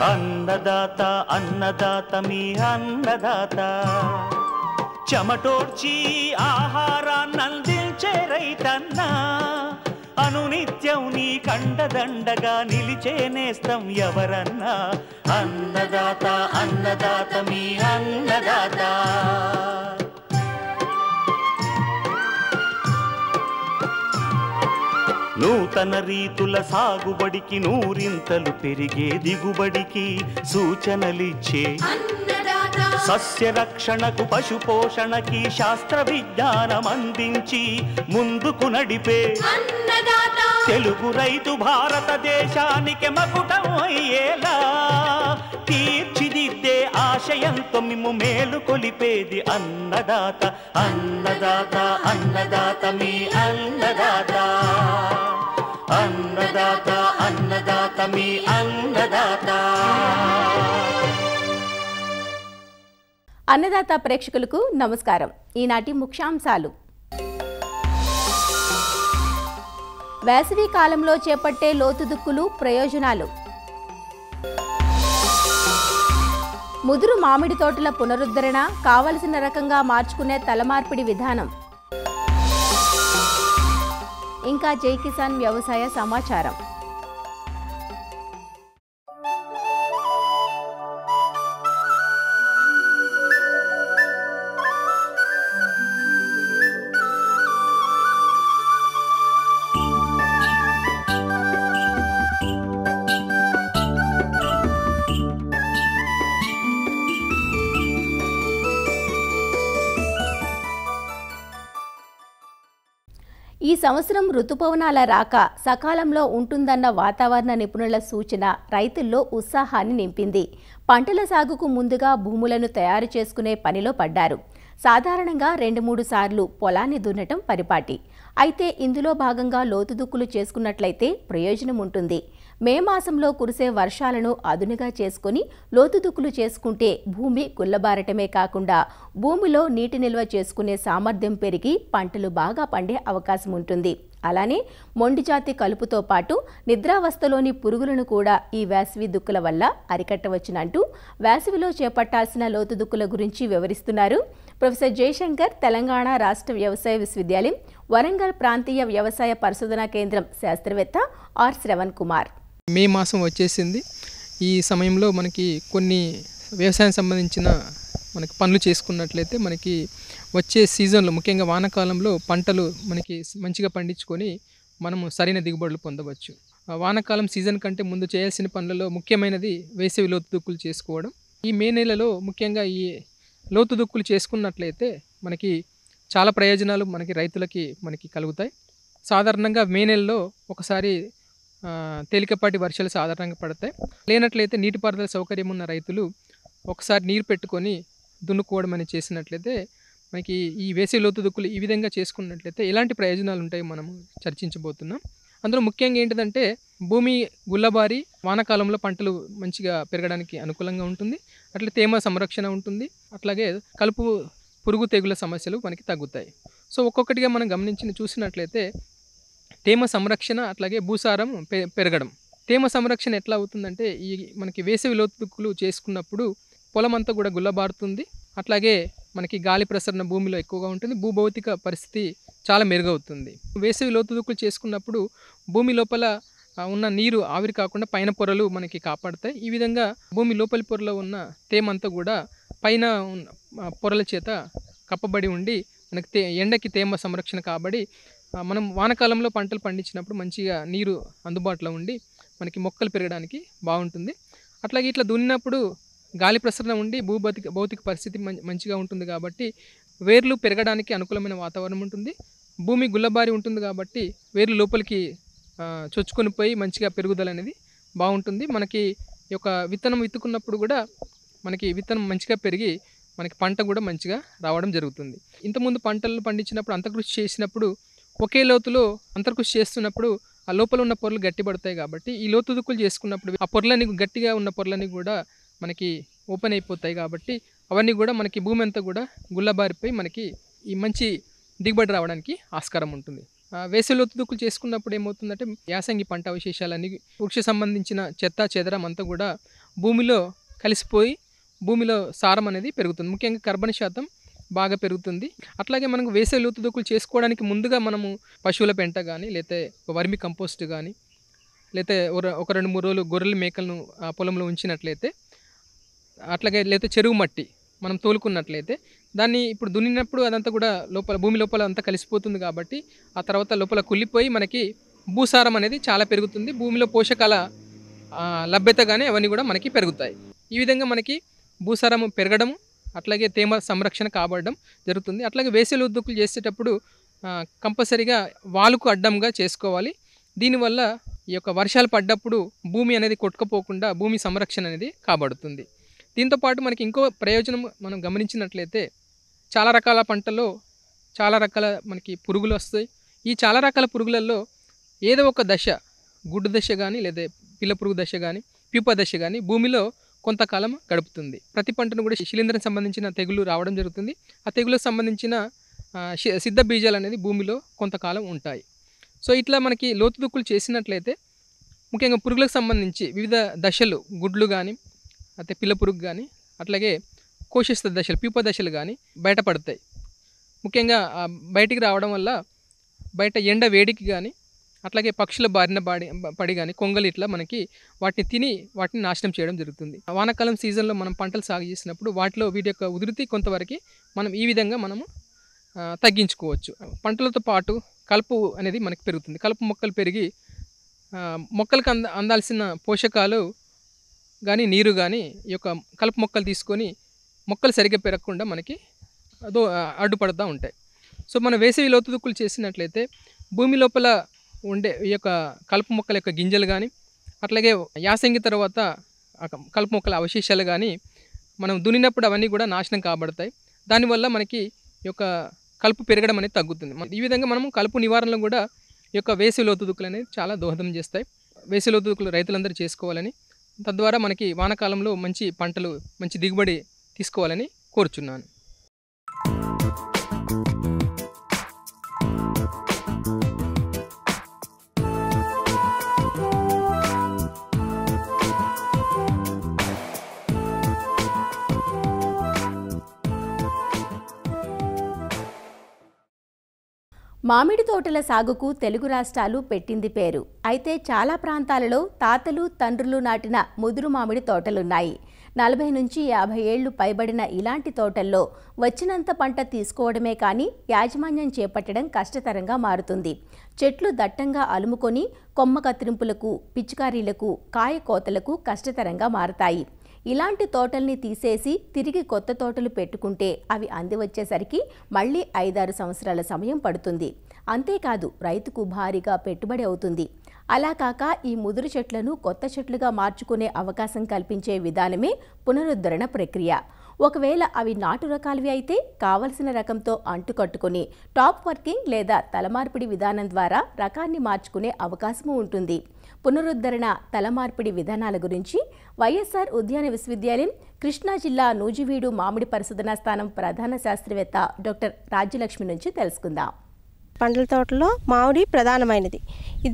అన్నదాత అన్నదాత మీ అన్నదాత చెమటోడ్చి ఆహారాన్నందించే రైతన్నా అనునిత్యం నీ కండదండగా నిలిచే నేస్తం ఎవరన్నా అన్నదాత అన్నదాత మీ అన్నదాత నూతన రీతుల సాగుబడికి నూరింతలు పెరిగే దిగుబడికి సూచనలిచ్చే సస్య రక్షణకు పశు పోషణకి శాస్త్ర విజ్ఞానం అందించి ముందుకు నడిపే తెలుగు రైతు భారతదేశానికి మకుటం అయ్యేలా తీర్చిదిద్దే ఆశయంతో మిమ్ము మేలు కొలిపేది అన్నదాత అన్నదాత అన్నదాత మీ అన్నదాత అన్నదాత అన్నదాత మీ అన్నదాత. అన్నదాత ప్రేక్షకులకు నమస్కారం. ఈనాటి ముఖ్యాంశాలు: వేసవి కాలంలో చేపట్టే లోతుదుక్కులు ప్రయోజనాలు, ముదురు మామిడి తోటల పునరుద్ధరణ కావలసిన రకంగా మార్చుకునే తలమార్పిడి విధానం, ఇంకా జై కిసాన్ వ్యవసాయ సమాచారం. ఈ సంవత్సరం రుతుపవనాల రాక సకాలంలో ఉంటుందన్న వాతావరణ నిపుణుల సూచన రైతుల్లో ఉత్సాహాన్ని నింపింది. పంటల సాగుకు ముందుగా భూములను తయారు చేసుకునే పనిలో పడ్డారు. సాధారణంగా 2-3 సార్లు పొలాన్ని దున్నటం పరిపాటి. అయితే ఇందులో భాగంగా లోతుదుక్కులు చేసుకున్నట్లయితే ప్రయోజనం ఉంటుంది. మే మాసంలో కురిసే వర్షాలను అదునుగా చేసుకుని లోతుదుక్కులు చేసుకుంటే భూమి గుల్లబారటమే కాకుండా భూమిలో నీటి నిల్వ చేసుకునే సామర్థ్యం పెరిగి పంటలు బాగా పండే అవకాశం ఉంటుంది. అలానే మొండిజాతి కలుపుతో పాటు నిద్రావస్థలోని పురుగులను కూడా ఈ వేసవి దుక్కుల వల్ల అరికట్టవచ్చునంటూ వేసవిలో చేపట్టాల్సిన లోతుదుక్కుల గురించి వివరిస్తున్నారు ప్రొఫెసర్ జయశంకర్, తెలంగాణ రాష్ట్ర వ్యవసాయ విశ్వవిద్యాలయం వరంగల్ ప్రాంతీయ వ్యవసాయ పరిశోధనా కేంద్రం శాస్త్రవేత్త ఆర్ శ్రవణ్ కుమార్. మే మాసం వచ్చేసింది. ఈ సమయంలో మనకి కొన్ని వ్యవసాయం సంబంధించిన మనకి పనులు చేసుకున్నట్లయితే మనకి వచ్చే సీజన్లో ముఖ్యంగా వానాకాలంలో పంటలు మనకి మంచిగా పండించుకొని మనము సరైన దిగుబడులు పొందవచ్చు. వానాకాలం సీజన్ కంటే ముందు చేయాల్సిన పనులలో ముఖ్యమైనది వేసవి లోతుదుక్కులు చేసుకోవడం. ఈ మే నెలలో ముఖ్యంగా ఈ లోతుదుక్కులు చేసుకున్నట్లయితే మనకి చాలా ప్రయోజనాలు మనకి రైతులకి కలుగుతాయి. సాధారణంగా మే నెలలో ఒకసారి తేలికపాటి వర్షాలు సాధారణంగా పడతాయి. లేనట్లయితే నీటిపారుదల సౌకర్యం ఉన్న రైతులు ఒకసారి నీరు పెట్టుకొని దున్నుకోవడం అనేది చేసినట్లయితే మనకి ఈ వేసవి లోతుదుక్కులు ఈ విధంగా చేసుకున్నట్లయితే ఎలాంటి ప్రయోజనాలు ఉంటాయో మనం చర్చించబోతున్నాం. అందులో ముఖ్యంగా ఏంటిదంటే భూమి గుల్లబారి వానాకాలంలో పంటలు మంచిగా పెరగడానికి అనుకూలంగా ఉంటుంది. అట్లా తేమ సంరక్షణ ఉంటుంది. అట్లాగే కలుపు పురుగు తెగుల సమస్యలు మనకి తగ్గుతాయి. సో ఒక్కొక్కటిగా మనం చూసినట్లయితే తేమ సంరక్షణ, అట్లాగే భూసారం పెరగడం. తేమ సంరక్షణ ఎట్లా అవుతుందంటే ఈ మనకి వేసవి లోతుదుక్కులు చేసుకున్నప్పుడు పొలం అంతా కూడా గుల్లబారుతుంది. అట్లాగే మనకి గాలి ప్రసరణ భూమిలో ఎక్కువగా ఉంటుంది. భూభౌతిక పరిస్థితి చాలా మెరుగవుతుంది. వేసవి లోతుదుక్కులు చేసుకున్నప్పుడు భూమి లోపల ఉన్న నీరు ఆవిరి కాకుండా పైన పొరలు మనకి కాపాడుతాయి. ఈ విధంగా భూమి లోపలి పొరలో ఉన్న తేమ అంతా కూడా పైన పొరల చేత కప్పబడి ఉండి మనకి ఎండకి తేమ సంరక్షణ కాబడి మనం వానాకాలంలో పంటలు పండించినప్పుడు మంచిగా నీరు అందుబాటులో ఉండి మనకి మొక్కలు పెరగడానికి బాగుంటుంది. అట్లాగే ఇట్లా దున్నినప్పుడు గాలి ప్రసరణ ఉండి భౌతిక పరిస్థితి మంచిగా ఉంటుంది కాబట్టి వేర్లు పెరగడానికి అనుకూలమైన వాతావరణం ఉంటుంది. భూమి గుల్లబారి ఉంటుంది కాబట్టి వేర్లు లోపలికి చొచ్చుకొని పోయి మంచిగా పెరుగుదల అనేది బాగుంటుంది. మనకి ఈ యొక్క విత్తనం విత్తుకున్నప్పుడు కూడా మనకి విత్తనం మంచిగా పెరిగి మనకి పంట కూడా మంచిగా రావడం జరుగుతుంది. ఇంతకుముందు పంటలు పండించినప్పుడు అంతకృషి చేసినప్పుడు ఒకే లోతులో అంతర్కృషి చేస్తున్నప్పుడు ఆ లోపల ఉన్న పొరలు గట్టిపడతాయి కాబట్టి ఈ లోతుదుక్కులు చేసుకున్నప్పుడు ఆ పొరలని గట్టిగా ఉన్న పొరలని కూడా మనకి ఓపెన్ అయిపోతాయి కాబట్టి అవన్నీ కూడా మనకి భూమి అంతా కూడా గుల్లబారిపోయి మనకి ఈ మంచి దిగుబడి రావడానికి ఆస్కారం ఉంటుంది. వేసవి లోతుదుక్కులు చేసుకున్నప్పుడు ఏమవుతుందంటే యాసంగి పంట అవశేషాలన్నీ వృక్ష సంబంధించిన చెత్త చెదరం అంతా కూడా భూమిలో కలిసిపోయి భూమిలో సారం అనేది పెరుగుతుంది. ముఖ్యంగా కర్బన శాతం బాగా పెరుగుతుంది. అట్లాగే మనకు వేసవి లోతు దుక్కులు చేసుకోవడానికి ముందుగా మనము పశువుల పెంట కానీ లేతే వర్మి కంపోస్ట్ కానీ లేతే ఒక 2-3 రోజులు గొర్రెల మేకలను ఆ పొలంలో ఉంచినట్లయితే, అట్లాగే లేతే చెరువు మట్టి మనం తోలుకున్నట్లయితే దాన్ని ఇప్పుడు దున్నినప్పుడు అదంతా కూడా భూమి లోపల అంతా కలిసిపోతుంది కాబట్టి ఆ తర్వాత లోపల కుళ్ళిపోయి మనకి భూసారం అనేది చాలా పెరుగుతుంది. భూమిలో పోషకాల లభ్యత కానీ అవన్నీ కూడా మనకి పెరుగుతాయి. ఈ విధంగా మనకి భూసారం పెరగడం అట్లాగే తేమ సంరక్షణ కాబడడం జరుగుతుంది. అట్లాగే వేసవి లోతు దుక్కులు చేసేటప్పుడు కంపల్సరీగా వాలుకు అడ్డంగా చేసుకోవాలి. దీనివల్ల ఈ యొక్క వర్షాలు పడ్డప్పుడు భూమి అనేది కొట్టుకుపోకుండా భూమి సంరక్షణ అనేది కాబడుతుంది. దీంతోపాటు మనకి ఇంకో ప్రయోజనం మనం గమనించినట్లయితే చాలా రకాల పంటల్లో చాలా రకాల మనకి పురుగులు వస్తాయి. ఈ చాలా రకాల పురుగులలో ఏదో ఒక దశ, గుడ్డు దశ కానీ లేదా పిల్ల పురుగు దశ కానీ ప్యూప దశ కానీ భూమిలో కొంతకాలం గడుపుతుంది. ప్రతి పంటను కూడా శిలీంధ్రం సంబంధించిన తెగులు రావడం జరుగుతుంది. ఆ తెగులకు సంబంధించిన సిద్ధ బీజాలు అనేది భూమిలో కొంతకాలం ఉంటాయి. సో ఇట్లా మనకి లోతు దుక్కులు చేసినట్లయితే ముఖ్యంగా పురుగులకు సంబంధించి వివిధ దశలు, గుడ్లు కానీ అయితే పిల్ల పురుగు కానీ అట్లాగే కోశస్థ దశలు, ప్యూప దశలు కానీ బయటపడతాయి. ముఖ్యంగా బయటికి రావడం వల్ల బయట ఎండ వేడికి కానీ అట్లాగే పక్షుల బారిన పడి కానీ కొంగలు ఇట్లా మనకి వాటిని తిని వాటిని నాశనం చేయడం జరుగుతుంది. వానాకాలం సీజన్లో మనం పంటలు సాగు చేసినప్పుడు వాటిలో వీటి యొక్క ఉధృతి కొంతవరకు మనం ఈ విధంగా మనము తగ్గించుకోవచ్చు. పంటలతో పాటు కలుపు అనేది మనకి పెరుగుతుంది. కలుపు మొక్కలు పెరిగి మొక్కలకు అందాల్సిన పోషకాలు కానీ నీరు కానీ ఈ యొక్క కలుపు మొక్కలు తీసుకొని మొక్కలు సరిగ్గా పెరగకుండా మనకి అడ్డుపడుతూ ఉంటాయి. సో మనం వేసవి లోతు దుక్కులు చేసినట్లయితే భూమి లోపల ఉండే ఈ యొక్క కలుపు మొక్కల యొక్క గింజలు కానీ అట్లాగే యాసంగి తర్వాత కలుపు మొక్కల అవశేషాలు కానీ మనం దున్నినప్పుడు అవన్నీ కూడా నాశనం కాబడతాయి. దానివల్ల మనకి ఈ యొక్క కలుపు పెరగడం అనేది తగ్గుతుంది. ఈ విధంగా మనము కలుపు నివారణలో కూడా ఈ యొక్క వేసవి లోతు దుక్కులు అనేది చాలా దోహదం చేస్తాయి. వేసవి లోతు దుక్కులు రైతులందరూ చేసుకోవాలని, తద్వారా మనకి వానాకాలంలో మంచి పంటలు, మంచి దిగుబడి తీసుకోవాలని కోరుచున్నాను. మామిడి తోటల సాగుకు తెలుగు రాష్ట్రాలు పెట్టింది పేరు. అయితే చాలా ప్రాంతాలలో తాతలు తండ్రులు నాటిన ముదురు మామిడి తోటలున్నాయి. 40 నుంచి 50 ఏళ్లు పైబడిన ఇలాంటి తోటల్లో వచ్చినంత పంట తీసుకోవడమే కానీ యాజమాన్యం చేపట్టడం కష్టతరంగా మారుతుంది. చెట్లు దట్టంగా అలుముకొని కొమ్మ కత్తిరింపులకు, పిచికారీలకు, కాయ కోతలకు కష్టతరంగా మారతాయి. ఇలాంటి తోటల్ని తీసేసి తిరిగి కొత్త తోటలు పెట్టుకుంటే అవి అంది వచ్చేసరికి మళ్ళీ 5-6 సంవత్సరాల సమయం పడుతుంది. అంతేకాదు రైతుకు భారీగా పెట్టుబడి అవుతుంది. అలా కాక ఈ ముదురు చెట్లను కొత్త చెట్లుగా మార్చుకునే అవకాశం కల్పించే విధానమే పునరుద్ధరణ ప్రక్రియ. ఒకవేళ అవి నాటు రకాలవి అయితే కావలసిన రకంతో అంటుకట్టుకుని టాప్ వర్కింగ్ లేదా తలమార్పిడి విధానం ద్వారా రకాన్ని మార్చుకునే అవకాశము ఉంటుంది. పునరుద్ధరణ, తలమార్పిడి విధానాల గురించి వైఎస్ఆర్ ఉద్యాన విశ్వవిద్యాలయం కృష్ణా జిల్లా నూజివీడు మామిడి పరిశోధనా స్థానం ప్రధాన శాస్త్రవేత్త డాక్టర్ రాజ్యలక్ష్మి నుంచి తెలుసుకుందాం. పండ్ల తోటలో మామిడి ప్రధానమైనది.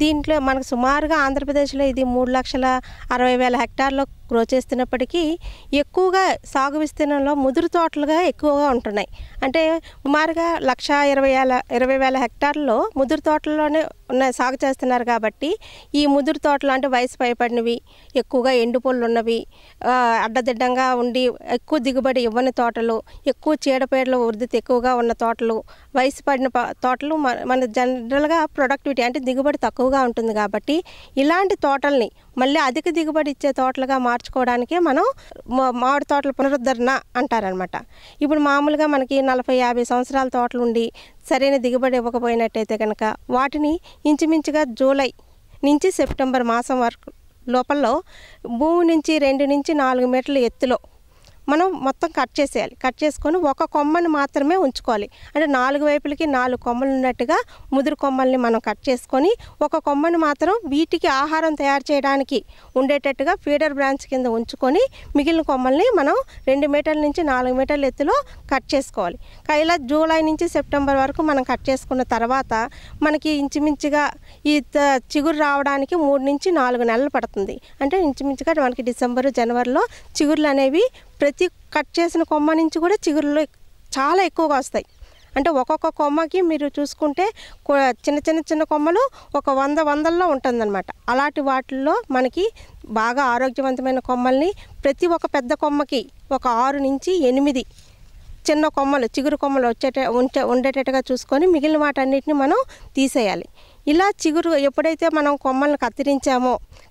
దీంట్లో మనకు సుమారుగా ఆంధ్రప్రదేశ్లో ఇది 3,60,000 హెక్టార్లో గ్రో చేస్తున్నప్పటికీ ఎక్కువగా సాగు విస్తీర్ణంలో ముదురు తోటలుగా ఎక్కువగా ఉంటున్నాయి. అంటే సుమారుగా 1,20,000 హెక్టార్లలో ముదురు తోటల్లోనే సాగు చేస్తున్నారు. కాబట్టి ఈ ముదురు తోటలు అంటే వయసు పైపడినవి, ఎక్కువగా ఎండుపొళ్ళు ఉన్నవి, అడ్డదిడ్డంగా ఉండి ఎక్కువ దిగుబడి ఇవ్వని తోటలు, ఎక్కువ చీడపీడల వృద్ధి ఎక్కువగా ఉన్న తోటలు, వయసు పడిన తోటలు మన జనరల్గా ప్రొడక్టివిటీ అంటే దిగుబడి తక్కువగా ఉంటుంది. కాబట్టి ఇలాంటి తోటల్ని మళ్ళీ అధిక దిగుబడి ఇచ్చే తోటలుగా మార్చుకోవడానికే మనం మామిడి తోటల పునరుద్ధరణ అంటారనమాట. ఇప్పుడు మామూలుగా మనకి 40-50 సంవత్సరాల తోటలు ఉండి సరైన దిగుబడి ఇవ్వకపోయినట్టయితే కనుక వాటిని ఇంచుమించుగా జూలై నుంచి సెప్టెంబర్ మాసం వరకు లోపల భూమి నుంచి 2 నుంచి 4 మీటర్ల ఎత్తులో మనం మొత్తం కట్ చేసేయాలి. కట్ చేసుకొని ఒక కొమ్మని మాత్రమే ఉంచుకోవాలి. అంటే 4 వైపులకి 4 కొమ్మలు ఉన్నట్టుగా ముదురు కొమ్మల్ని మనం కట్ చేసుకొని ఒక కొమ్మని మాత్రం వీటికి ఆహారం తయారు చేయడానికి ఉండేటట్టుగా ఫీడర్ బ్రాంచ్ కింద ఉంచుకొని మిగిలిన కొమ్మల్ని మనం 2 మీటర్ల నుంచి 4 మీటర్ల ఎత్తులో కట్ చేసుకోవాలి. ఇలా జూలై నుంచి సెప్టెంబర్ వరకు మనం కట్ చేసుకున్న తర్వాత మనకి ఇంచుమించుగా ఈ చిగురు రావడానికి 3 నుంచి 4 నెలలు పడుతుంది. అంటే ఇంచుమించుగా మనకి డిసెంబర్ జనవరిలో చిగురులు అనేవి ప్రతి కట్ చేసిన కొమ్మ నుంచి కూడా చిగురులు చాలా ఎక్కువగా వస్తాయి. అంటే ఒక్కొక్క కొమ్మకి మీరు చూసుకుంటే చిన్న కొమ్మలు ఒక 100 ఉంటుందన్నమాట. అలాంటి వాటిల్లో మనకి బాగా ఆరోగ్యవంతమైన కొమ్మల్ని ప్రతి ఒక్క పెద్ద కొమ్మకి ఒక 6 నుంచి 8 చిన్న కొమ్మలు చిగురు కొమ్మలు ఉండేటట్టుగా చూసుకొని మిగిలిన వాటన్నిటిని మనం తీసేయాలి. ఇలా చిగురు ఎప్పుడైతే మనం కొమ్మలను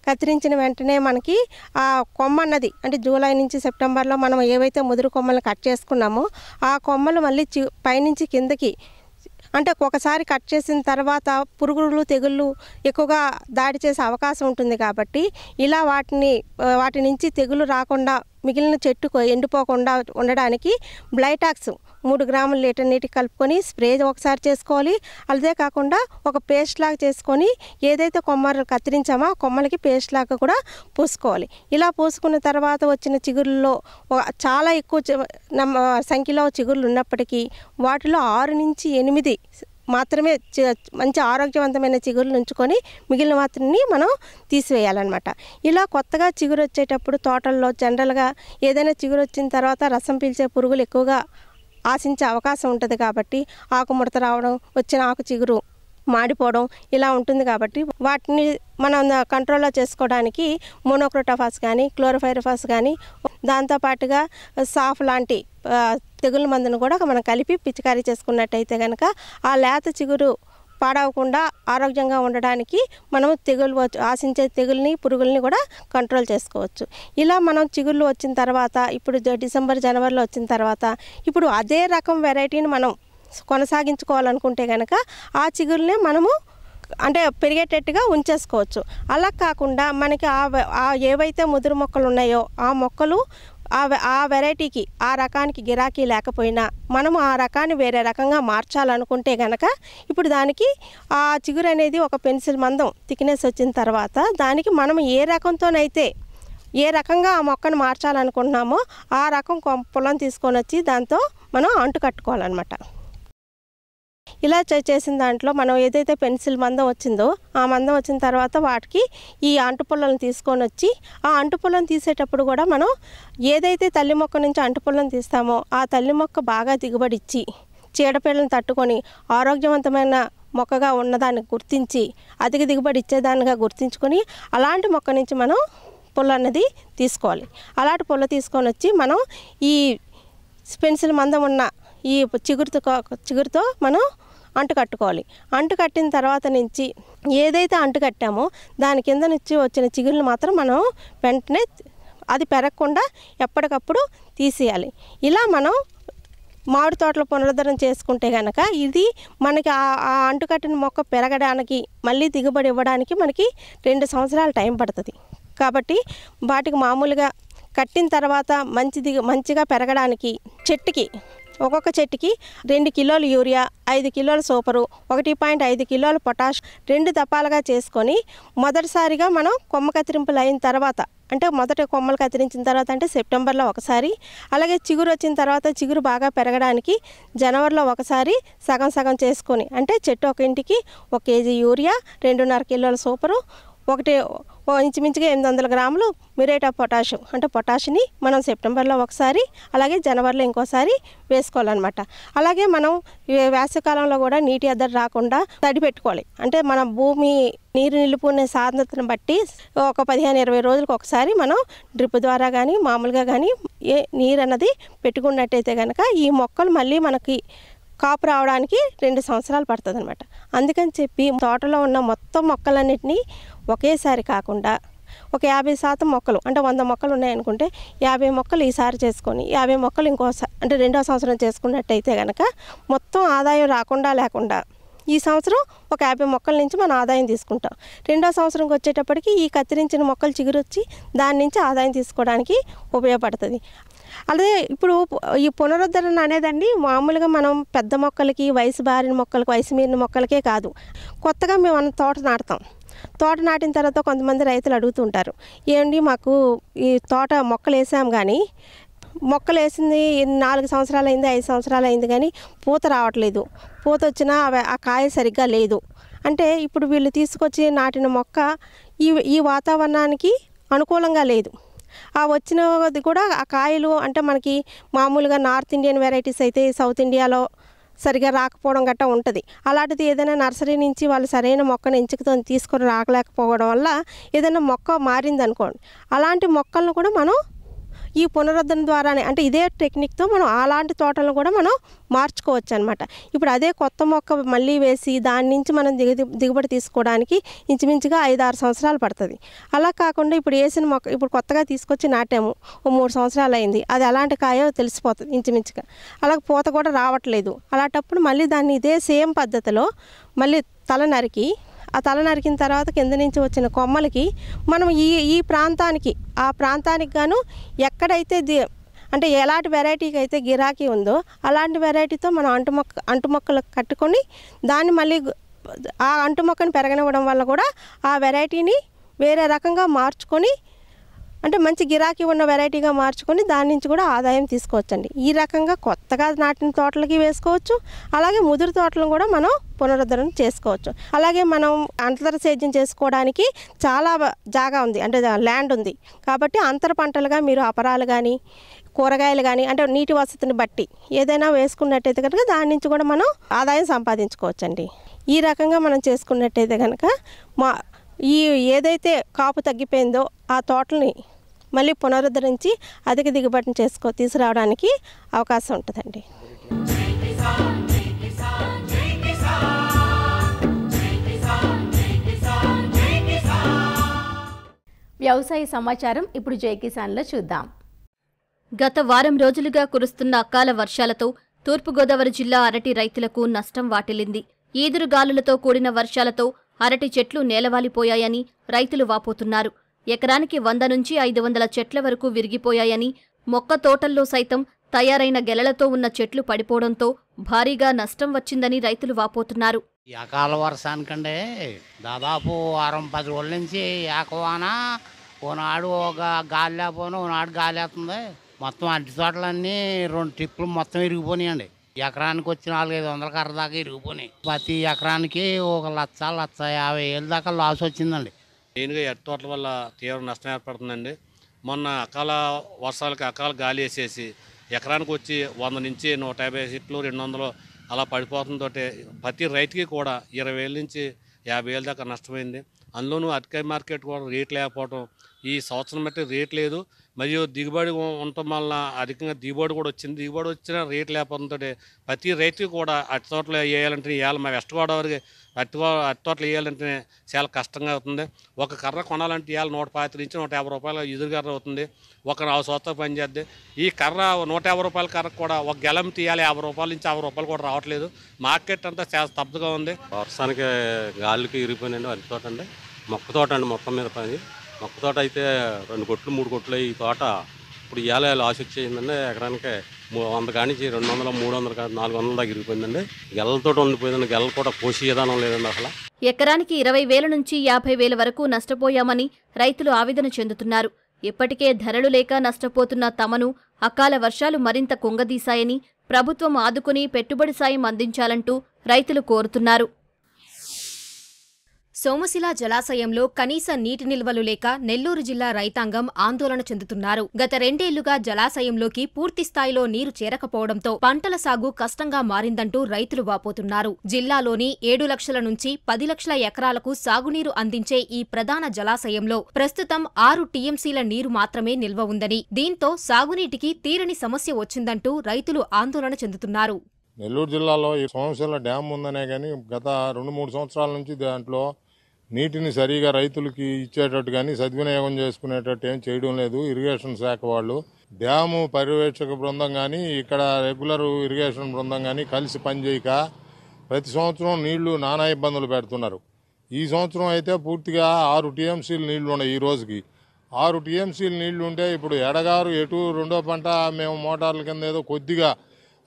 కత్తిరించిన వెంటనే మనకి ఆ కొమ్మ అన్నది అంటే జూలై నుంచి సెప్టెంబర్లో మనం ఏవైతే ముదురు కొమ్మలను కట్ చేసుకున్నామో ఆ కొమ్మలు మళ్ళీ పైనుంచి కిందకి అంటే ఒకసారి కట్ చేసిన తర్వాత పురుగులు తెగుళ్ళు ఎక్కువగా దాడి చేసే అవకాశం ఉంటుంది. కాబట్టి ఇలా వాటి నుంచి తెగులు రాకుండా మిగిలిన చెట్టుకు ఎండిపోకుండా ఉండడానికి బ్లైటాక్స్ 3 గ్రాముల లీటర్ నీటికి కలుపుకొని స్ప్రే ఒకసారి చేసుకోవాలి. అదే కాకుండా ఒక పేస్ట్ లాగా చేసుకొని ఏదైతే కొమ్మలు కత్తిరించామో ఆ కొమ్మలకి పేస్ట్ లాగా కూడా పూసుకోవాలి. ఇలా పూసుకున్న తర్వాత వచ్చిన చిగురుల్లో చాలా ఎక్కువ సంఖ్యలో చిగురులు ఉన్నప్పటికీ వాటిలో 6 నుంచి 8 మాత్రమే మంచి ఆరోగ్యవంతమైన చిగురులు ఉంచుకొని మిగిలిన వాటిని మనం తీసివేయాలన్నమాట. ఇలా కొత్తగా చిగురు వచ్చేటప్పుడు తోటల్లో జనరల్గా ఏదైనా చిగురు వచ్చిన తర్వాత రసం పీల్చే పురుగులు ఎక్కువగా ఆశించే అవకాశం ఉంటుంది. కాబట్టి ఆకుముడత రావడం, వచ్చిన ఆకు చిగురు మాడిపోవడం ఇలా ఉంటుంది. కాబట్టి వాటిని మనం కంట్రోల్లో చేసుకోవడానికి మోనోక్రోటోఫాస్ కానీ క్లోరోఫైరిఫాస్ కానీ దాంతోపాటుగా సాఫ్ లాంటి తెగుళ్ళ మందును కూడా మనం కలిపి పిచికారీ చేసుకున్నట్టయితే కనుక ఆ లేత చిగురు పాడవకుండా ఆరోగ్యంగా ఉండడానికి మనం ఆశించే తెగుల్ని పురుగుల్ని కూడా కంట్రోల్ చేసుకోవచ్చు. ఇలా మనం చిగుళ్ళు వచ్చిన తర్వాత ఇప్పుడు డిసెంబర్ జనవరిలో వచ్చిన తర్వాత ఇప్పుడు అదే రకం వెరైటీని మనం కొనసాగించుకోవాలనుకుంటే కనుక ఆ చిగురునే మనము అంటే పెరిగేటట్టుగా ఉంచేసుకోవచ్చు. అలా కాకుండా మనకి ఏవైతే ముదురు మొక్కలు ఉన్నాయో ఆ మొక్కలు ఆ వెరైటీకి ఆ రకానికి గిరాకీ లేకపోయినా మనము ఆ రకాన్ని వేరే రకంగా మార్చాలనుకుంటే కనుక ఇప్పుడు దానికి ఆ చిగురు అనేది ఒక పెన్సిల్ మందం థిక్నెస్ వచ్చిన తర్వాత దానికి మనం ఏ రకంగా ఆ మొక్కను మార్చాలనుకుంటున్నామో ఆ రకం పొలం తీసుకొని వచ్చి దాంతో మనం అంటు కట్టుకోవాలన్నమాట. ఇలా చేసిన దాంట్లో మనం ఏదైతే పెన్సిల్ మందం వచ్చిందో ఆ మందం వచ్చిన తర్వాత వాటికి ఈ అంటుపుల్లను తీసుకొని వచ్చి ఆ అంటుపుల్లను తీసేటప్పుడు కూడా మనం ఏదైతే తల్లి మొక్క నుంచి అంటుపుల్లను తీస్తామో ఆ తల్లి మొక్క బాగా దిగుబడి ఇచ్చి చీడపీడలను తట్టుకొని ఆరోగ్యవంతమైన మొక్కగా ఉన్నదాన్ని గుర్తించి అధిక దిగుబడి ఇచ్చేదానిగా గుర్తించుకొని అలాంటి మొక్క నుంచి మనం పుల్ల అన్నది తీసుకోవాలి. అలాంటి పుల్ల తీసుకొని వచ్చి మనం ఈ పెన్సిల్ మందం ఉన్న ఈ చిగురుతో మనం అంటు కట్టుకోవాలి. అంటు కట్టిన తర్వాత నుంచి ఏదైతే అంటు కట్టామో దాని కింద నుంచి వచ్చిన చిగురులు మాత్రం మనం వెంటనే అది పెరగకుండా ఎప్పటికప్పుడు తీసేయాలి. ఇలా మనం మామిడి తోటలో పునరుద్ధరణ చేసుకుంటే కనుక ఇది మనకి ఆ అంటు కట్టిన మొక్క పెరగడానికి మళ్ళీ దిగుబడి ఇవ్వడానికి మనకి 2 సంవత్సరాలు టైం పడుతుంది. కాబట్టి వాటికి మామూలుగా కట్టిన తర్వాత మంచిగా పెరగడానికి ఒక్కొక్క చెట్టుకి 2 కిలోలు యూరియా, 5 కిలోల సూపరు, 1.5 కిలోల పొటాష్ 2 దపాలుగా చేసుకొని మొదటిసారిగా మనం కొమ్మ కత్తిరింపులు అయిన తర్వాత అంటే మొదట కొమ్మలు కత్తిరించిన తర్వాత అంటే సెప్టెంబర్లో ఒకసారి, అలాగే చిగురు వచ్చిన తర్వాత చిగురు బాగా పెరగడానికి జనవరిలో ఒకసారి సగం చేసుకొని అంటే చెట్టు ఒక ఇంటికి 1 కేజీ యూరియా, 2.5 కిలోల సూపరు, ఇంచుమించుగా 800 గ్రాములు మ్యూరేట్ ఆఫ్ పొటాష్ అంటే పొటాష్ని మనం సెప్టెంబర్లో ఒకసారి అలాగే జనవరిలో ఇంకోసారి వేసుకోవాలన్నమాట. అలాగే మనం వేసవికాలంలో కూడా నీటి ఎద్దడి రాకుండా తడి పెట్టుకోవాలి. అంటే మన భూమి నీరు నిలుపుకునే సాంద్రతను బట్టి ఒక 15-20 రోజులకు ఒకసారి మనం డ్రిప్ ద్వారా కానీ మామూలుగా కానీ నీరు అన్నది పెట్టుకున్నట్టయితే కనుక ఈ మొక్కలు మళ్ళీ మనకి కాపు రావడానికి 2 సంవత్సరాలు పడుతుంది అనమాట. అందుకని చెప్పి తోటలో ఉన్న మొత్తం మొక్కలన్నిటినీ ఒకేసారి కాకుండా ఒక 50% మొక్కలు అంటే 100 మొక్కలు ఉన్నాయనుకుంటే 50 మొక్కలు ఈసారి చేసుకొని 50 మొక్కలు ఇంకోసారి అంటే 2వ సంవత్సరం చేసుకున్నట్టయితే కనుక మొత్తం ఆదాయం లేకుండా ఈ సంవత్సరం ఒక 50 మొక్కల నుంచి మనం ఆదాయం తీసుకుంటాం. 2వ సంవత్సరంకి వచ్చేటప్పటికి ఈ కత్తిరించిన మొక్కలు చిగురొచ్చి దాని నుంచి ఆదాయం తీసుకోవడానికి ఉపయోగపడుతుంది. అలాగే ఇప్పుడు ఈ పునరుద్ధరణ అనేదండి మామూలుగా మనం పెద్ద మొక్కలకి, వయసు బారిన మొక్కలకి, వయసు మీరిన మొక్కలకే కాదు. కొత్తగా మేము తోట నాటుతాం. తోట నాటిన తర్వాత కొంతమంది రైతులు అడుగుతుంటారు, ఏంటి మాకు ఈ తోట మొక్కలు వేసాం కానీ మొక్కలు వేసింది 4 సంవత్సరాలు అయింది, 5 సంవత్సరాలు అయింది కానీ పూత రావట్లేదు, పూత వచ్చినా ఆ కాయ సరిగ్గా లేదు అంటే ఇప్పుడు వీళ్ళు తీసుకొచ్చి నాటిన మొక్క ఈ వాతావరణానికి అనుకూలంగా లేదు. ఆ వచ్చినది కూడా ఆ కాయలు అంటే మనకి మామూలుగా నార్త్ ఇండియన్ వెరైటీస్ అయితే సౌత్ ఇండియాలో సరిగా రాకపోవడం గట్టా ఉంటుంది. అలాంటిది ఏదైనా నర్సరీ నుంచి వాళ్ళు సరైన మొక్కను ఎంచుకతో తీసుకొని రాకలేకపోవడం వల్ల ఏదైనా మొక్క మారింది అనుకోండి, అలాంటి మొక్కలను కూడా మనం ఈ పునరుద్ధరణ ద్వారానే అంటే ఇదే టెక్నిక్తో మనం అలాంటి తోటలను కూడా మనం మార్చుకోవచ్చు అనమాట. ఇప్పుడు అదే కొత్త మొక్క మళ్ళీ వేసి దాని నుంచి మనం దిగుబడి తీసుకోవడానికి ఇంచుమించుగా 5-6 సంవత్సరాలు పడుతుంది. అలా కాకుండా ఇప్పుడు వేసిన మొక్క ఇప్పుడు కొత్తగా తీసుకొచ్చి నాటాము, 3 సంవత్సరాలు అయింది, అది ఎలాంటి కాయో తెలిసిపోతుంది ఇంచుమించుగా. అలాగే పూత కూడా రావట్లేదు. అలాంటప్పుడు మళ్ళీ దాన్ని ఇదే సేమ్ పద్ధతిలో మళ్ళీ తల నరికిన తర్వాత కింద నుంచి వచ్చిన కొమ్మలకి మనం ఈ ప్రాంతానికి ఆ ప్రాంతానికి గాను ఎక్కడైతే అంటే ఎలాంటి వెరైటీకి అయితే గిరాకీ ఉందో అలాంటి వెరైటీతో మనం అంటు మొక్కలు కట్టుకొని దాన్ని మళ్ళీ ఆ అంటు మొక్కను పెరగనివ్వడం వల్ల కూడా ఆ వెరైటీని వేరే రకంగా మార్చుకొని అంటే మంచి గిరాకీ ఉన్న వెరైటీగా మార్చుకొని దాని నుంచి కూడా ఆదాయం తీసుకోవచ్చండి. ఈ రకంగా కొత్తగా నాటిన తోటలకి వేసుకోవచ్చు, అలాగే ముదురు తోటలను కూడా మనం పునరుద్ధరణ చేసుకోవచ్చు. అలాగే మనం అంతర సేద్యం చేసుకోవడానికి చాలా జాగా ఉంది, అంటే ల్యాండ్ ఉంది కాబట్టి అంతర పంటలుగా మీరు అపరాలు కానీ కూరగాయలు కానీ అంటే నీటి వసతిని బట్టి ఏదైనా వేసుకున్నట్టయితే కనుక దాని నుంచి కూడా మనం ఆదాయం సంపాదించుకోవచ్చండి. ఈ రకంగా మనం చేసుకున్నట్టయితే కనుక ఏదైతే కాపు తగ్గిపోయిందో ఆ తోటల్ని మళ్ళీ పునరుద్ధరించి అధిక దిగుబడిని తీసుకురావడానికి అవకాశం ఉంటుందండి. వ్యవసాయ సమాచారం ఇప్పుడు జై కిసాన్లో చూద్దాం. గత వారం రోజులుగా కురుస్తున్న అకాల వర్షాలతో తూర్పుగోదావరి జిల్లా అరటి రైతులకు నష్టం వాటిల్లింది. ఈదురుగాలులతో కూడిన వర్షాలతో అరటి చెట్లు నేలవాలిపోయాయని రైతులు వాపోతున్నారు. ఎకరానికి 100 నుంచి 500 చెట్ల వరకు విరిగిపోయాయని, మొక్క తోటల్లో సైతం తయారైన గెలలతో ఉన్న చెట్లు పడిపోవడంతో భారీగా నష్టం వచ్చిందని రైతులు వాపోతున్నారు. ఈ అకాల వర్షానికంటే దాదాపు 10 రోజుల నుంచి ఏకవాన, ఓనాడు ఒక గాలి లేకపోయినా ఓనాడు గాలి వేస్తుంది. మొత్తం అరటి తోటలన్నీ 2 టిప్పులు మొత్తం విరిగిపోయినాయండి. ఎకరానికి వచ్చి 400-500 కర్ర దాకా ఇరిగిపోయినాయి. ప్రతి ఎకరానికి 1,50,000 దాకా లాస్ వచ్చిందండి. మెయిన్గా అరటి తోటల వల్ల తీవ్ర నష్టం ఏర్పడుతుందండి. మొన్న అకాల వర్షాలకి అకాల గాలి వేసేసి ఎకరానికి వచ్చి 100 నుంచి 150 చెట్లు 200 అలా పడిపోతుందో ప్రతి రైతుకి కూడా 20,000 నుంచి 50,000 దాకా నష్టమైంది. అందులోనూ అరటికాయ మార్కెట్ కూడా రేట్ లేకపోవడం, ఈ సంవత్సరం బట్టి రేట్ లేదు, మరియు దిగుబడి ఉండటం వలన అధికంగా దిగుబడి కూడా వచ్చింది. దిగుబడి వచ్చిన రేట్ లేకపోవడంతో ప్రతి రైతుకి కూడా అరటి తోటలు వేయాలంటే మా వెస్ట్ గోదావరికి అరటి తోటలు వేయాలంటే చాలా కష్టంగా అవుతుంది. ఒక కర్ర కొనాలంటే ఇవాళ 125 నుంచి 150 రూపాయలు ఎదురు కర్ర అవుతుంది. ఒక 4 సంవత్సరాలు పనిచేద్ది. ఈ కర్ర 150 రూపాయల కర్ర కూడా ఒక గెలం తీయాలి 50 రూపాయల నుంచి 50 రూపాయలు కూడా రావట్లేదు. మార్కెట్ అంతా చాలా స్తబ్దుగా ఉంది. వర్షానికి గాలికి ఇరిగిపోయినండి అరటి తోట అండి. మొక్క తోట అండి మొత్తం మీద పని. మొక్క తోట అయితే 2 కొట్లు 3 కొట్లు ఈ తోట ఇప్పుడు ఇవాళ లాస్ వచ్చేసిందండి. ఎకరానికి 100 కానించి 200, 300, 400 దాకా ఇరిగిపోయిందండి. గెలలతో ఉండిపోయిందండి. గెలలు కూడా కోసి విధానం లేదండి అసలు. ఎకరానికి 20,000 నుంచి 50,000 వరకు నష్టపోయామని రైతులు ఆవేదన చెందుతున్నారు. ఇప్పటికే ధరలు లేక నష్టపోతున్న తమను అకాల వర్షాలు మరింత కుంగదీశాయని, ప్రభుత్వం ఆదుకుని పెట్టుబడి సాయం అందించాలంటూ రైతులు కోరుతున్నారు. సోమశిల జలాశయంలో కనీస నీటి నిల్వలు లేక నెల్లూరు జిల్లా రైతాంగం ఆందోళన చెందుతున్నారు. గత 2 ఏళ్లుగా జలాశయంలోకి పూర్తిస్థాయిలో నీరు చేరకపోవడంతో పంటల సాగు కష్టంగా మారిందంటూ రైతులు వాపోతున్నారు. జిల్లాలోని 7 లక్షల నుంచి 10 లక్షల ఎకరాలకు సాగునీరు అందించే ఈ ప్రధాన జలాశయంలో ప్రస్తుతం 6 టీఎంసీల నీరు మాత్రమే నిల్వ ఉందని, దీంతో సాగునీటికి తీరని సమస్య వచ్చిందంటూ రైతులు ఆందోళన చెందుతున్నారు. నెల్లూరు జిల్లాలో ఈ సోమశిల డ్యామ్ ఉందనే కానీ గత 2-3 సంవత్సరాల నుంచి దాంట్లో నీటిని సరిగా రైతులకి ఇచ్చేటట్టు కానీ సద్వినియోగం చేసుకునేటట్టు ఏం చేయడం లేదు ఇరిగేషన్ శాఖ వాళ్ళు. డ్యాము పర్యవేక్షక బృందం కానీ ఇక్కడ రెగ్యులర్ ఇరిగేషన్ బృందం కానీ కలిసి పనిచేయక ప్రతి సంవత్సరం నీళ్లు నానా ఇబ్బందులు పెడుతున్నారు. ఈ సంవత్సరం అయితే పూర్తిగా 6 టీఎంసీలు నీళ్లు ఉన్నాయి ఈ రోజుకి. 6 టీఎంసీలు నీళ్లు ఉంటే ఇప్పుడు ఎడగారు ఎటు రెండో పంట మేము మోటార్ల కింద ఏదో కొద్దిగా,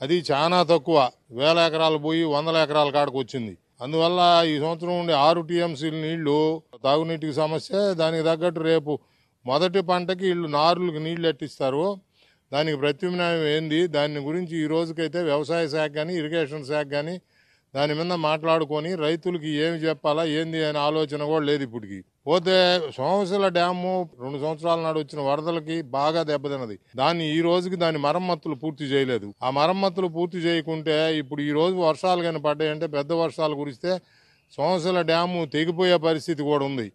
అది చాలా తక్కువ, 1000 ఎకరాలు పోయి 100 ఎకరాల కాడకు వచ్చింది. అందువల్ల ఈ సంవత్సరం ఉండే 6 టీఎంసీల నీళ్లు తాగునీటికి సమస్య. దానికి తగ్గట్టు రేపు మొదటి పంటకి వీళ్ళు నారులకు నీళ్లు ఎట్టిస్తారు, దానికి ప్రత్యామ్నాయం ఏంది, దాని గురించి ఈ రోజుకైతే వ్యవసాయ శాఖ కానీ ఇరిగేషన్ శాఖ కానీ దాని మీద మాట్లాడుకొని రైతులకి ఏమి చెప్పాలా ఏంది అనే ఆలోచన కూడా లేదు ఇప్పటికి. పోతే సోమశిల డ్యాము 2 సంవత్సరాల నాడు వచ్చిన వరదలకి బాగా దెబ్బతిన్నది. దాన్ని ఈ రోజుకి దాని మరమ్మతులు పూర్తి చేయలేదు. ఆ మరమ్మతులు పూర్తి చేయకుంటే ఇప్పుడు ఈ రోజు వర్షాలు కానీ పడ్డాయంటే, పెద్ద వర్షాలు కురిస్తే సోమశిల డ్యాము తెగిపోయే పరిస్థితి కూడా ఉంది.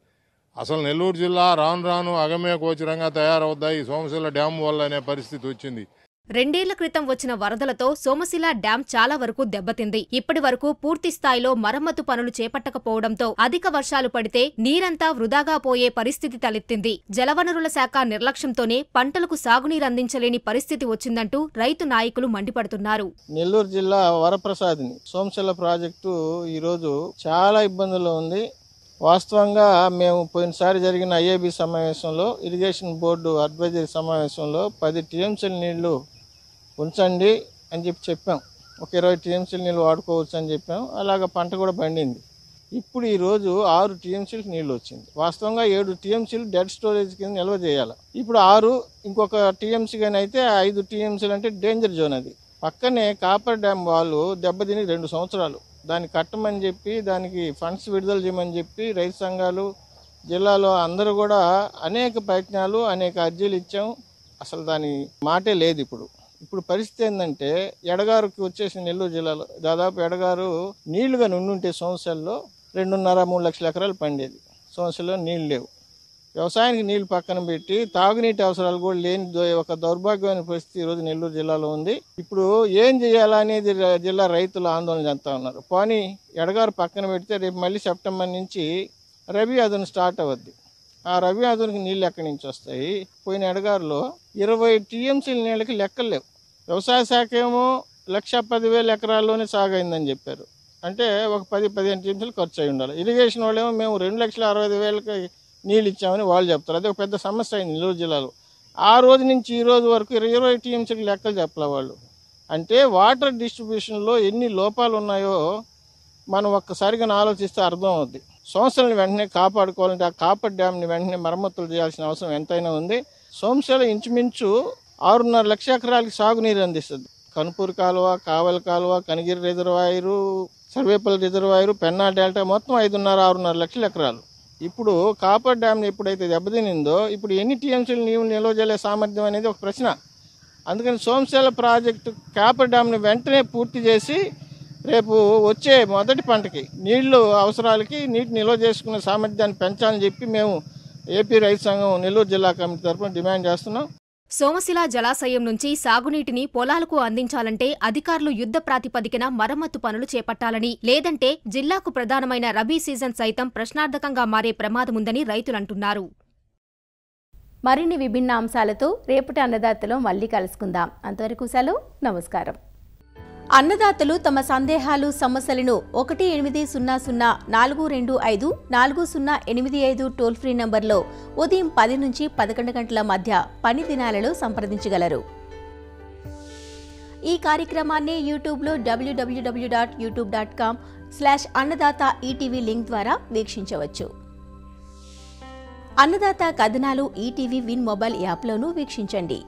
అసలు నెల్లూరు జిల్లా రాను రాను అగమ్య గోచరంగా తయారవుద్దా ఈ సోమశిల డ్యాము వల్ల అనే పరిస్థితి వచ్చింది. 2 ఏళ్ల క్రితం వచ్చిన వరదలతో సోమశిల డ్యాం చాలా వరకు దెబ్బతింది. ఇప్పటి వరకు పూర్తి స్థాయిలో మరమ్మతు పనులు చేపట్టకపోవడంతో అధిక వర్షాలు పడితే నీరంతా వృధాగా పోయే పరిస్థితి తలెత్తింది. జలవనరుల శాఖ నిర్లక్ష్యంతోనే పంటలకు సాగునీరు అందించలేని పరిస్థితి వచ్చిందంటూ రైతు నాయకులు మండిపడుతున్నారు. నెల్లూరు జిల్లా వరప్రసాద్ని సోమశిల ప్రాజెక్టు ఈరోజు చాలా ఇబ్బందుల్లో ఉంది. వాస్తవంగా మేము పోయినసారి జరిగిన ఐఏబీ సమావేశంలో, ఇరిగేషన్ బోర్డు అడ్వైజరీ సమావేశంలో 10 టీఎంసీల నీళ్లు ఉంచండి అని చెప్పాం. ఒక 20 టీఎంసీల నీళ్ళు వాడుకోవచ్చు అని చెప్పాం. అలాగ పంట కూడా పండింది. ఇప్పుడు ఈరోజు 6 టీఎంసీలకు నీళ్ళు వచ్చింది. వాస్తవంగా 7 టీఎంసీలు డెడ్ స్టోరేజ్ కింద నిల్వ చేయాలి. ఇప్పుడు 6, ఇంకొక టీఎంసీ కానీ అయితే 5 టీఎంసీలు అంటే డేంజర్ జోన్. అది పక్కనే కాపర్ డ్యామ్ వాళ్ళు దెబ్బతిని 2 సంవత్సరాలు. దాన్ని కట్టమని చెప్పి, దానికి ఫండ్స్ విడుదల చేయమని చెప్పి రైతు సంఘాలు, జిల్లాలో అందరూ కూడా అనేక ప్రయత్నాలు, అనేక అర్జీలు ఇచ్చాం. అసలు దాని మాటే లేదు. ఇప్పుడు పరిస్థితి ఏంటంటే, ఎడగారుకి వచ్చేసి నెల్లూరు జిల్లాలో దాదాపు ఎడగారు నీళ్లుగా నుండుంటే సోమశిలలో 2.5-3 లక్షల ఎకరాలు పండేది. సోమశిలలో నీళ్ళు లేవు. వ్యవసాయానికి నీళ్లు పక్కన పెట్టి తాగునీటి అవసరాలు కూడా లేని ఒక దౌర్భాగ్యమైన పరిస్థితి ఈరోజు నెల్లూరు జిల్లాలో ఉంది. ఇప్పుడు ఏం చేయాలా అనేది జిల్లా రైతులు ఆందోళన చెందుతా ఉన్నారు. పోనీ ఎడగారు పక్కన పెడితే రేపు మళ్ళీ సెప్టెంబర్ నుంచి రబీ అదును స్టార్ట్ అవుద్ది. ఆ రబీ అదునికి నీళ్ళు ఎక్కడి నుంచి వస్తాయి? పోయిన ఎడగారులో 20 టీఎంసీల నీళ్ళకి లెక్కలు లేవు. వ్యవసాయ శాఖ ఏమో 1,10,000 ఎకరాల్లోనే సాగైందని చెప్పారు. అంటే ఒక 10-15 టీఎంసీలు ఖర్చు అయి ఉండాలి. ఇరిగేషన్ వాళ్ళేమో మేము 2,60,000 నీళ్ళు ఇచ్చామని వాళ్ళు చెప్తారు. అదే ఒక పెద్ద సమస్య అయింది నెల్లూరు జిల్లాలో. ఆ రోజు నుంచి ఈ రోజు వరకు 20 టీఎంసీకి లెక్కలు చెప్పలే వాళ్ళు. అంటే వాటర్ డిస్ట్రిబ్యూషన్లో ఎన్ని లోపాలు ఉన్నాయో మనం ఒక్కసారిగా ఆలోచిస్తే అర్థం అవుద్ది. సోమశిలని వెంటనే కాపాడుకోవాలంటే ఆ కాపర్ డ్యామ్ని వెంటనే మరమ్మతులు చేయాల్సిన అవసరం ఎంతైనా ఉంది. సోమశిల ఇంచుమించు 6.5 లక్షల ఎకరాలకి సాగునీరు అందిస్తుంది. కనుపూరు కాలువ, కావలి కాలువ, Kanigiri reservoir, Sarvepalli reservoir, Penna delta మొత్తం 5.5-6.5 లక్షల ఎకరాలు. ఇప్పుడు కాపర్ డ్యామ్ని ఎప్పుడైతే దెబ్బతినిందో ఇప్పుడు ఎన్ని టీఎంసీలు నీవు నిల్వ చేయలే సామర్థ్యం అనేది ఒక ప్రశ్న. అందుకని సోమశిల ప్రాజెక్టు కాపర్ డ్యామ్ని వెంటనే పూర్తి చేసి రేపు వచ్చే మొదటి పంటకి నీళ్లు అవసరాలకి నీటి నిల్వ చేసుకునే సామర్థ్యాన్ని పెంచాలని చెప్పి మేము ఏపీ రైతు సంఘం నెల్లూరు జిల్లా కమిటీ తరఫున డిమాండ్ చేస్తున్నాం. సోమశిల జలాశయం నుంచి సాగునీటిని పొలాలకు అందించాలంటే అధికారులు యుద్ధ ప్రాతిపదికన మరమ్మతు పనులు చేపట్టాలని, లేదంటే జిల్లాకు ప్రధానమైన రబీ సీజన్ సైతం ప్రశ్నార్థకంగా మారే ప్రమాదముందని రైతులంటున్నారు. మరిన్ని విభిన్న అంశాలతో రేపటి అన్నదాతలో మళ్ళీ కలుసుకుందాం. అంతవరకు సెలవు. నమస్కారం. అన్నదాతలు తమ సందేహాలు, సమస్యలను 1800-425-4085 టోల్ ఫ్రీ నంబర్లో ఉదయం 10 నుంచి 11 గంటల మధ్య పని దినాలలో సంప్రదించగలరు. ఈ కార్యక్రమాన్ని యూట్యూబ్లో www.youtube.com/అన్నదాత ఈటీవీ లింక్ ద్వారా వీక్షించవచ్చు. అన్నదాత కథనాలు ఈటీవీ విన్ మొబైల్ యాప్లోనూ వీక్షించండి.